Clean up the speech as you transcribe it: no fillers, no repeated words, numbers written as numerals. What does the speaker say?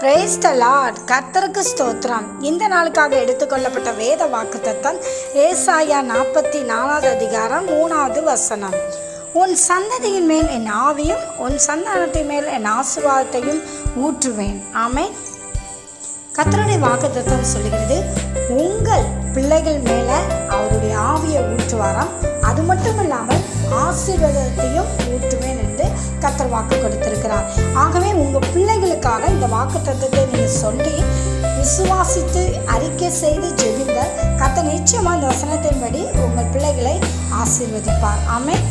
Praise the Lord. கர்த்தருக்கு ஸ்தோத்திரம். இந்த நாளுக்காக எடுத்துக்கொள்ளப்பட்ட வேத வாக்குத்தத்தம் ஏசாயா 44 அதிகாரம் 3வது வசனம். உன் சந்ததியின் மேல் என் ஆவியும் உன் சந்தானத்தின் மேல் என் ஆசீர்வாதத்தையும் ஊற்றுவேன். ஆமென். கர்த்தருடைய வாக்குத்தத்தம் சொல்லுகிறது, உங்கள் பிள்ளைகள் மேல அவருடைய ஆவியை ஊற்றுவாராம். அது மட்டும் இல்லாமல் ஆசீர்வாதத்தையும் ஊற்றுவேன் என்று கர்த்தர் வாக்கு கொடுத்திருக்கிறார். ஆகவே உங்கள் பிள்ளைகளுக்காக இந்த வாக்குத்தத்தத்தை நீங்கள் சொல்லி விசுவாசித்து அறிக்கை செய்து ஜெபிங்க. கர்த்தர் நிச்சயமாக இந்த வசனத்தின்படி உங்கள் பிள்ளைகளை ஆசீர்வதிப்பார். ஆமென்.